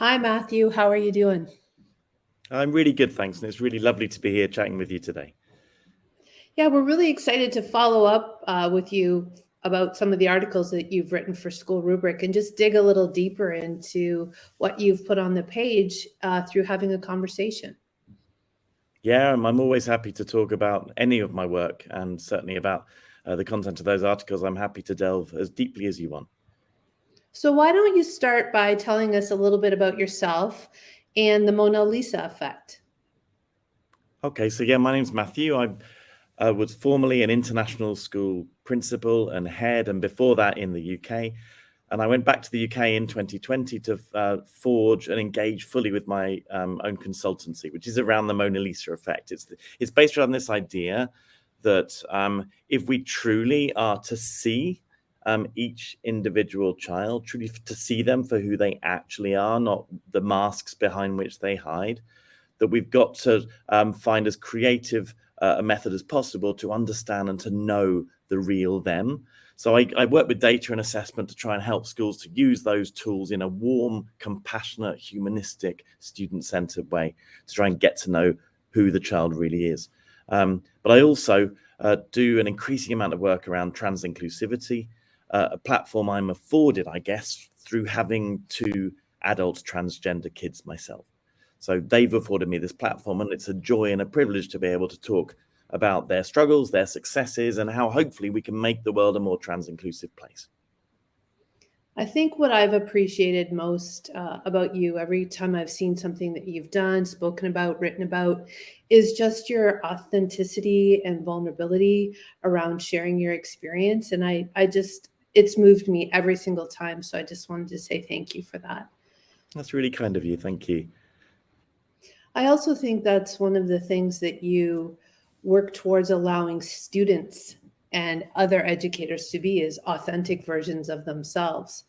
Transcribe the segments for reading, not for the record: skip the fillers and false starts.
Hi, Matthew. How are you doing? I'm really good, thanks. And it's really lovely to be here chatting with you today. Yeah, we're really excited to follow up with you about some of the articles that you've written for SchoolRubric and just dig a little deeper into what you've put on the page through having a conversation. Yeah, I'm always happy to talk about any of my work and certainly about the content of those articles. I'm happy to delve as deeply as you want. So, why don't you start by telling us a little bit about yourself and the Mona Lisa effect? Okay, so yeah, my name's Matthew. I was formerly an international school principal and head, and before that in the UK. And I went back to the UK in 2020 to forge and engage fully with my own consultancy, which is around the Mona Lisa effect. It's based around this idea that if we truly are to see each individual child, truly to see them for who they actually are, not the masks behind which they hide, that we've got to find as creative a method as possible to understand and to know the real them. So I work with data and assessment to try and help schools to use those tools in a warm, compassionate, humanistic, student-centered way to try and get to know who the child really is. But I also do an increasing amount of work around trans inclusivity, a platform I'm afforded, I guess, through having two adult transgender kids myself. So they've afforded me this platform, and it's a joy and a privilege to be able to talk about their struggles, their successes, and how hopefully we can make the world a more trans-inclusive place. I think what I've appreciated most about you every time I've seen something that you've done, spoken about, written about, is just your authenticity and vulnerability around sharing your experience. And I just, it's moved me every single time. So I just wanted to say thank you for that. That's really kind of you. Thank you. I also think that's one of the things that you work towards allowing students and other educators to be is authentic versions of themselves.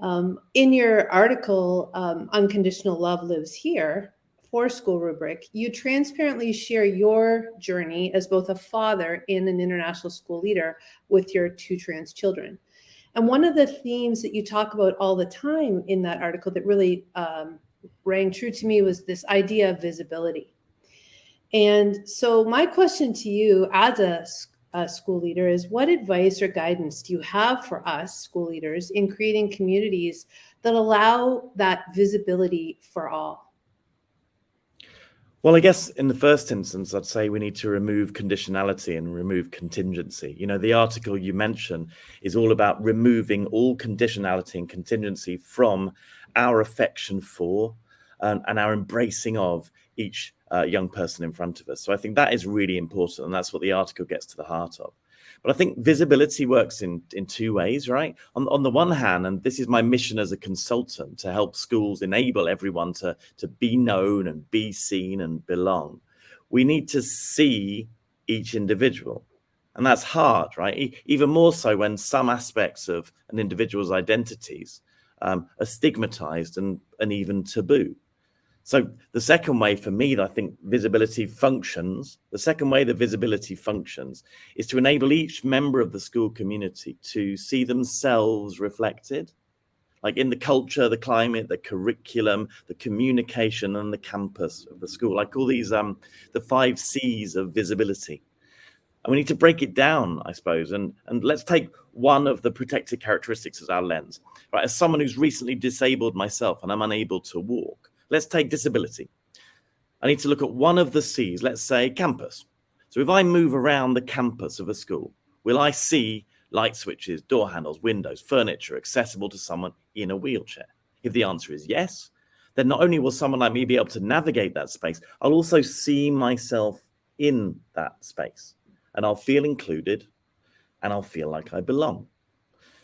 In your article, Unconditional Love Lives Here for SchoolRubric, you transparently share your journey as both a father and an international school leader with your two trans children. And one of the themes that you talk about all the time in that article that really rang true to me was this idea of visibility. And so, my question to you as a school leader is what advice or guidance do you have for us school leaders in creating communities that allow that visibility for all? Well, I guess in the first instance, I'd say we need to remove conditionality and remove contingency. You know, the article you mentioned is all about removing all conditionality and contingency from our affection for and our embracing of each young person in front of us. So I think that is really important, and that's what the article gets to the heart of. But I think visibility works in two ways, right? On the one hand, and this is my mission as a consultant, to help schools enable everyone to be known and be seen and belong. We need to see each individual. And that's hard, right? Even more so when some aspects of an individual's identities are stigmatized and even taboo. So the second way for me that I think visibility functions, the second way that visibility functions is to enable each member of the school community to see themselves reflected, like in the culture, the climate, the curriculum, the communication, and the campus of the school. I call these the 5 C's of visibility. And we need to break it down, I suppose. And let's take one of the protected characteristics as our lens. Right, as someone who's recently disabled myself and I'm unable to walk, let's take disability. I need to look at one of the C's, let's say campus. So if I move around the campus of a school, will I see light switches, door handles, windows, furniture accessible to someone in a wheelchair? If the answer is yes, then not only will someone like me be able to navigate that space, I'll also see myself in that space. And I'll feel included, and I'll feel like I belong.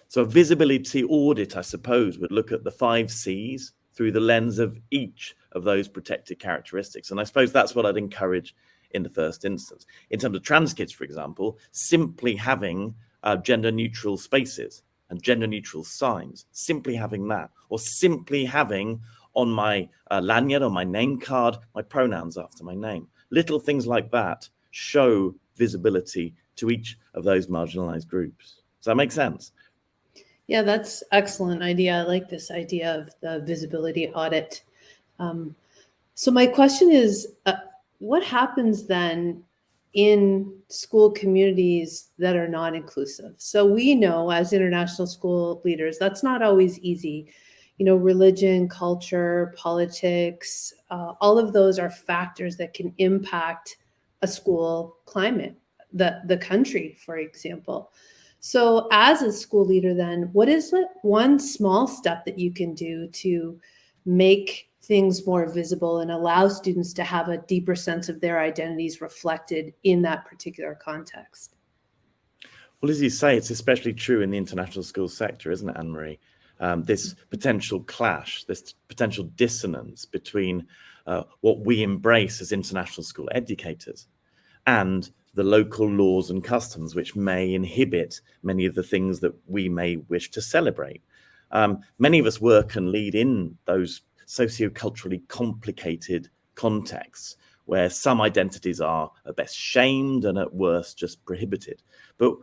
So a visibility audit, I suppose, would look at the 5 C's through the lens of each of those protected characteristics. And I suppose that's what I'd encourage in the first instance. In terms of trans kids, for example, simply having gender-neutral spaces and gender-neutral signs, simply having that, or simply having on my lanyard, on my name card, my pronouns after my name. Little things like that show visibility to each of those marginalized groups. Does that make sense? Yeah, that's excellent idea. I like this idea of the visibility audit. Um, so my question is, what happens then in school communities that are not inclusive? So we know as international school leaders, that's not always easy. You know, religion, culture, politics, all of those are factors that can impact a school climate, the country, for example. So as a school leader, then what is it one small step that you can do to make things more visible and allow students to have a deeper sense of their identities reflected in that particular context? Well, as you say, it's especially true in the international school sector, isn't it, Anne-Marie? This potential clash, this potential dissonance between what we embrace as international school educators and the local laws and customs, which may inhibit many of the things that we may wish to celebrate. Many of us work and lead in those socioculturally complicated contexts where some identities are at best shamed and at worst just prohibited. But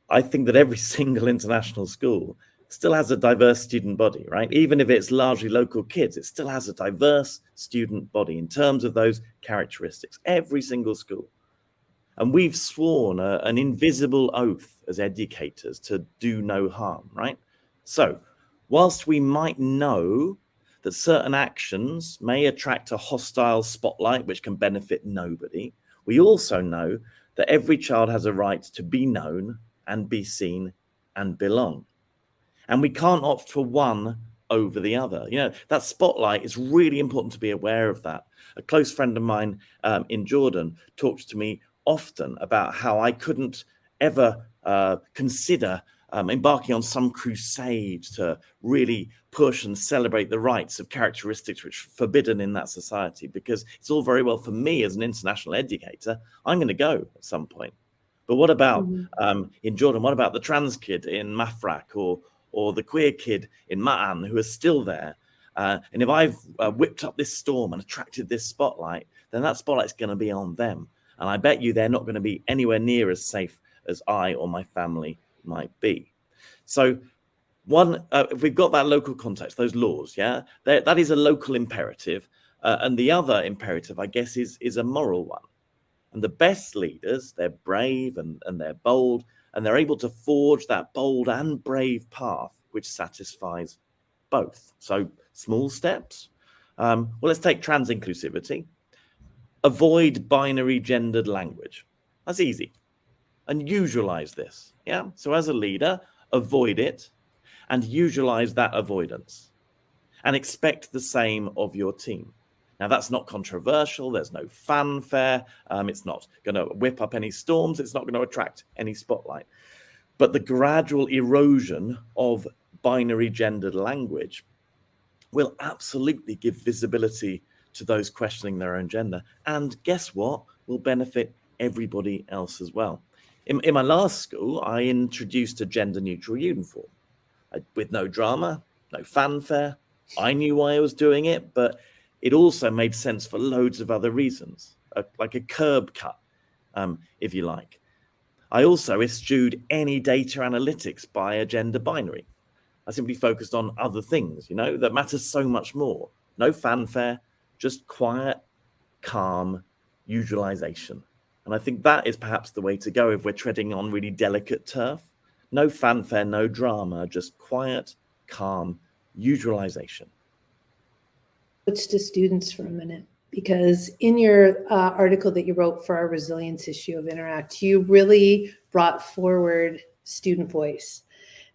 I think that every single international school still has a diverse student body, right? Even if it's largely local kids, it still has a diverse student body in terms of those characteristics, every single school. And we've sworn an invisible oath as educators to do no harm, right? So, whilst we might know that certain actions may attract a hostile spotlight which can benefit nobody, we also know that every child has a right to be known and be seen and belong. And we can't opt for one over the other. You know, that spotlight is really important to be aware of that. A close friend of mine in Jordan talks to me often about how I couldn't ever consider embarking on some crusade to really push and celebrate the rights of characteristics which are forbidden in that society, because it's all very well for me as an international educator. I'm going to go at some point. But what about Mhm. in Jordan? What about the trans kid in Mafraq or the queer kid in Ma'an who are still there? And if I've whipped up this storm and attracted this spotlight, then that spotlight's going to be on them. And I bet you they're not going to be anywhere near as safe as I or my family might be. So if we've got that local context, those laws, yeah, that is a local imperative. And the other imperative, I guess, is a moral one. And the best leaders, they're brave and they're bold, and they're able to forge that bold and brave path which satisfies both. So small steps. Well, let's take trans inclusivity. Avoid binary gendered language. That's easy. And usualize this. Yeah. So as a leader, avoid it and usualize that avoidance and expect the same of your team. Now, that's not controversial. There's no fanfare. It's not going to whip up any storms. It's not going to attract any spotlight. But the gradual erosion of binary gendered language will absolutely give visibility to those questioning their own gender. And guess what? Will benefit everybody else as well. In my last school, I introduced a gender neutral uniform with no drama, no fanfare. I knew why I was doing it, but it also made sense for loads of other reasons, like a curb cut, if you like. I also eschewed any data analytics by a gender binary. I simply focused on other things, that matters so much more. No fanfare, just quiet, calm usualization. And I think that is perhaps the way to go if we're treading on really delicate turf. No fanfare, no drama, just quiet, calm usualization. Switch to students for a minute, because in your article that you wrote for our resilience issue of InterACT, you really brought forward student voice.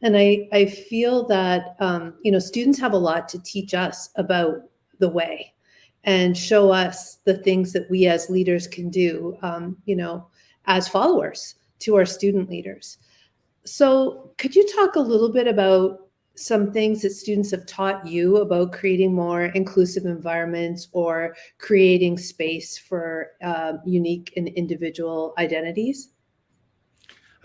And I feel that, students have a lot to teach us about the way and show us the things that we as leaders can do, as followers to our student leaders. So could you talk a little bit about some things that students have taught you about creating more inclusive environments or creating space for unique and individual identities?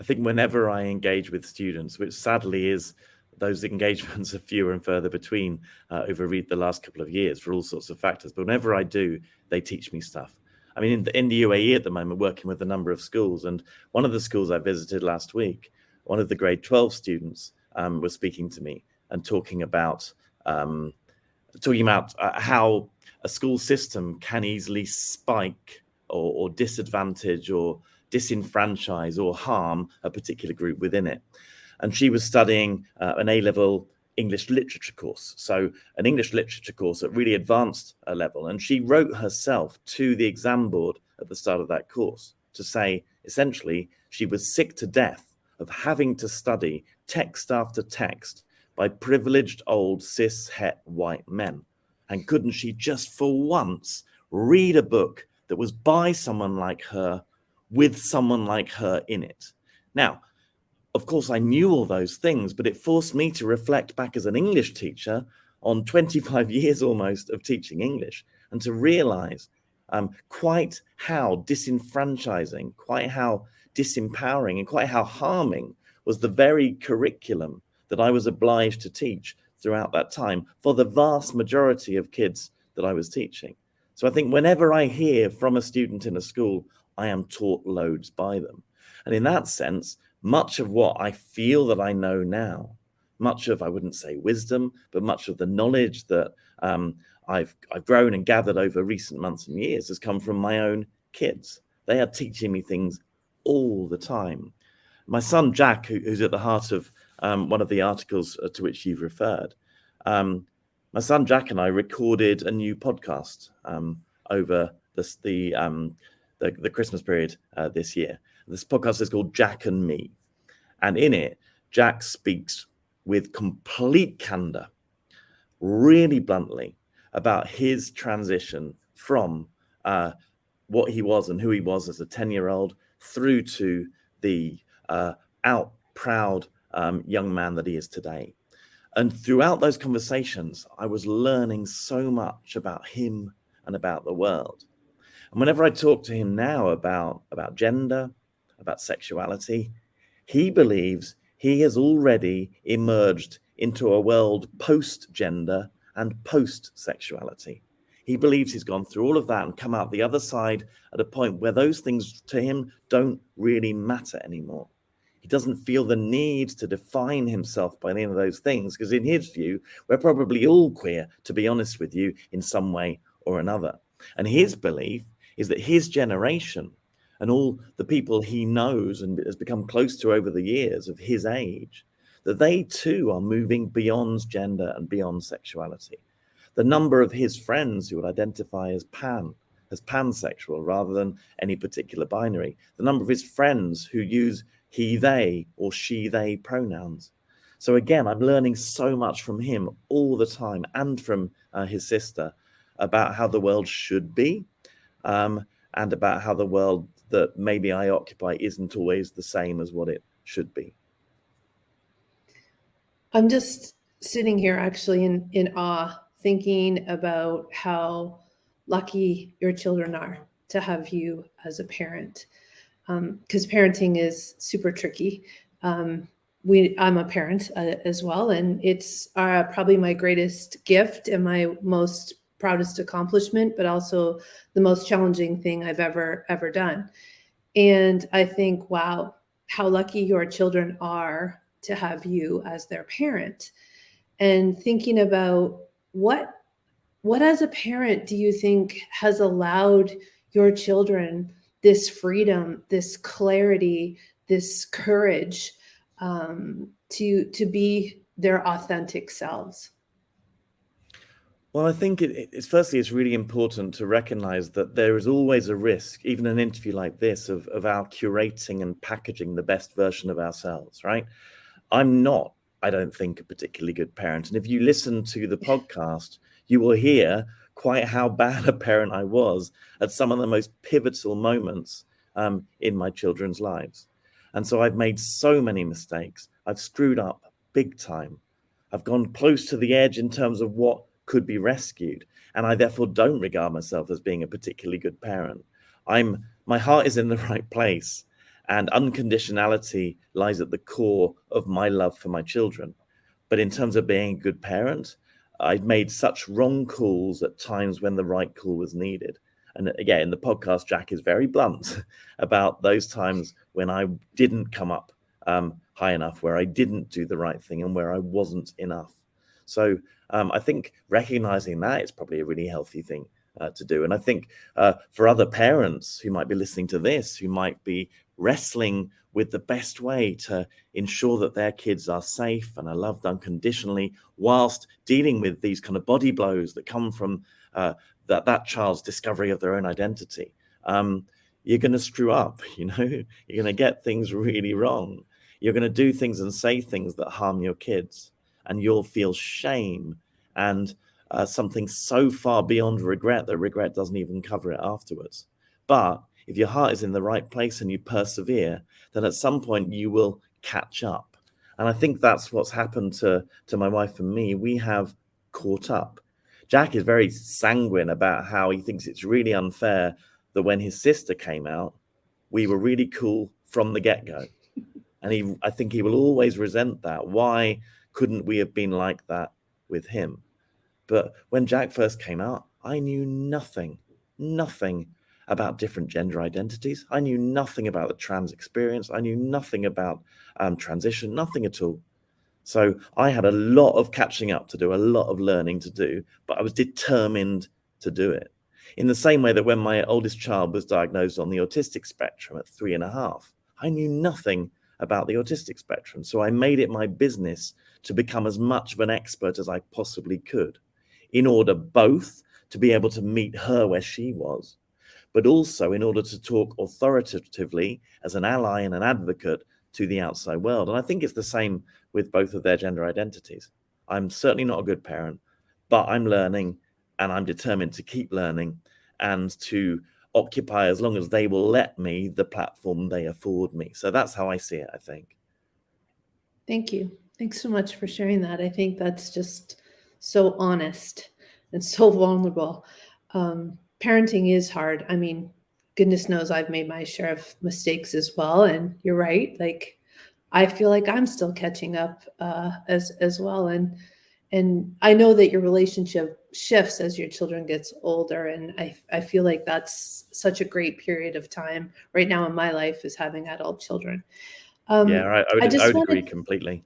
I think whenever I engage with students, which sadly is those engagements are fewer and further between over the last couple of years for all sorts of factors. But whenever I do, they teach me stuff. I mean, in the UAE at the moment, working with a number of schools, and one of the schools I visited last week, one of the grade 12 students was speaking to me and talking about how a school system can easily spike or disadvantage or disenfranchise or harm a particular group within it. And she was studying an A-level English literature course, so an English literature course at really advanced level. And she wrote herself to the exam board at the start of that course to say, essentially, she was sick to death of having to study text after text by privileged old cis-het white men. And couldn't she just for once read a book that was by someone like her, with someone like her in it? Now, of course, I knew all those things, but it forced me to reflect back as an English teacher on 25 years almost of teaching English, and to realize quite how disenfranchising, quite how disempowering, and quite how harming was the very curriculum that I was obliged to teach throughout that time for the vast majority of kids that I was teaching. So I think whenever I hear from a student in a school, I am taught loads by them. And in that sense, much of what I feel that I know now, much of, I wouldn't say wisdom, but much of the knowledge that I've grown and gathered over recent months and years has come from my own kids. They are teaching me things all the time. My son, Jack, who's at the heart of one of the articles to which you've referred, my son, Jack, and I recorded a new podcast over the Christmas period this year. This podcast is called Jack and Me. And in it, Jack speaks with complete candor, really bluntly, about his transition from what he was and who he was as a 10-year-old through to the out proud young man that he is today. And throughout those conversations, I was learning so much about him and about the world. And whenever I talk to him now about gender, about sexuality, he believes he has already emerged into a world post-gender and post-sexuality. He believes he's gone through all of that and come out the other side at a point where those things to him don't really matter anymore. He doesn't feel the need to define himself by any of those things, because in his view, we're probably all queer, to be honest with you, in some way or another. And his belief is that his generation and all the people he knows and has become close to over the years of his age, that they too are moving beyond gender and beyond sexuality. The number of his friends who would identify as pansexual rather than any particular binary, the number of his friends who use he, they, or she, they pronouns. So again, I'm learning so much from him all the time, and from his sister, about how the world should be, and about how the world that maybe I occupy isn't always the same as what it should be. I'm just sitting here actually in awe, thinking about how lucky your children are to have you as a parent. Because parenting is super tricky. I'm a parent as well, and it's probably my greatest gift and my most proudest accomplishment, but also the most challenging thing I've ever done. And I think, wow, how lucky your children are to have you as their parent. And thinking about what as a parent do you think has allowed your children this freedom, this clarity, this courage to be their authentic selves? Well, I think it's firstly, it's really important to recognize that there is always a risk, even an interview like this, of our curating and packaging the best version of ourselves, right? I'm not, I don't think, a particularly good parent. And if you listen to the podcast, you will hear quite how bad a parent I was at some of the most pivotal moments in my children's lives. And so I've made so many mistakes. I've screwed up big time. I've gone close to the edge in terms of what could be rescued. And I therefore don't regard myself as being a particularly good parent. My heart is in the right place, and unconditionality lies at the core of my love for my children. But in terms of being a good parent, I've made such wrong calls at times when the right call was needed. And again, in the podcast, Jack is very blunt about those times when I didn't come up high enough, where I didn't do the right thing and where I wasn't enough. So I think recognizing that is probably a really healthy thing to do. And I think for other parents who might be listening to this, who might be wrestling with the best way to ensure that their kids are safe and are loved unconditionally, whilst dealing with these kind of body blows that come from that child's discovery of their own identity, you're going to screw up. You're going to get things really wrong. You're going to do things and say things that harm your kids, and you'll feel shame and something so far beyond regret that regret doesn't even cover it afterwards. But if your heart is in the right place and you persevere, then at some point you will catch up. And I think that's what's happened to my wife and me. We have caught up. Jack is very sanguine about how he thinks it's really unfair that when his sister came out, we were really cool from the get-go. And I think he will always resent that. Why couldn't we have been like that with him? But when Jack first came out, I knew nothing about different gender identities. I knew nothing about the trans experience. I knew nothing about transition, nothing at all. So I had a lot of catching up to do, a lot of learning to do, but I was determined to do it. In the same way that when my oldest child was diagnosed on the autistic spectrum at 3.5, I knew nothing about the autistic spectrum. So I made it my business to become as much of an expert as I possibly could, in order both to be able to meet her where she was, but also in order to talk authoritatively as an ally and an advocate to the outside world. And I think it's the same with both of their gender identities. I'm certainly not a good parent, but I'm learning, and I'm determined to keep learning and to occupy, as long as they will let me, the platform they afford me. So that's how I see it, I think. Thank you. Thanks so much for sharing that. I think that's just so honest and so vulnerable. Parenting is hard. I mean, goodness knows I've made my share of mistakes as well. And you're right. Like, I feel like I'm still catching up as well. And I know that your relationship shifts as your children gets older. And I feel like that's such a great period of time right now in my life, is having adult children. I would agree completely.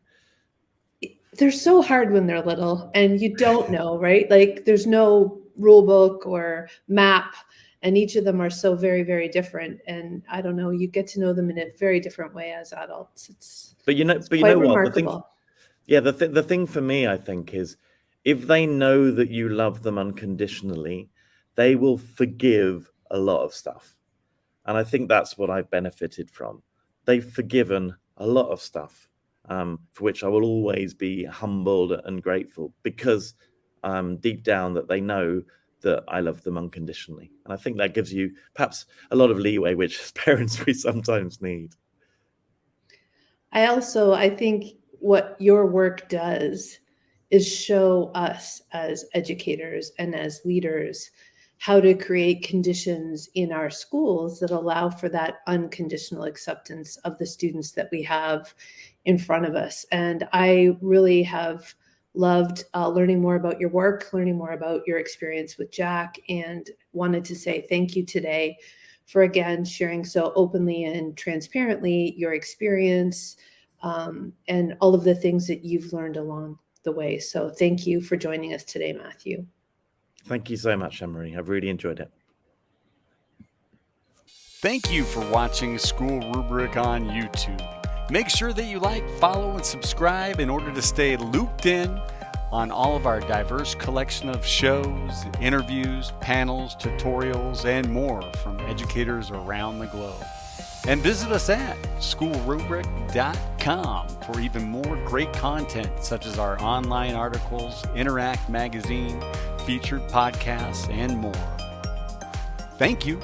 They're so hard when they're little and you don't know, right? Like, there's no rule book or map, and each of them are so very, very different. And I don't know, you get to know them in a very different way as adults. But you know what? The thing for me, I think, is if they know that you love them unconditionally, they will forgive a lot of stuff. And I think that's what I've benefited from. They've forgiven a lot of stuff, for which I will always be humbled and grateful, because deep down that they know that I love them unconditionally. And I think that gives you perhaps a lot of leeway, which as parents we sometimes need. I think what your work does is show us as educators and as leaders how to create conditions in our schools that allow for that unconditional acceptance of the students that we have in front of us. And I really have loved learning more about your work, learning more about your experience with Jack, and wanted to say thank you today for, again, sharing so openly and transparently your experience and all of the things that you've learned along the way. So thank you for joining us today, Matthew. Thank you so much, Anne-Marie. I've really enjoyed it. Thank you for watching School Rubric on YouTube. Make sure that you like, follow, and subscribe in order to stay looped in on all of our diverse collection of shows, interviews, panels, tutorials, and more from educators around the globe. And visit us at SchoolRubric.com for even more great content, such as our online articles, InterACT magazine, featured podcasts, and more. Thank you.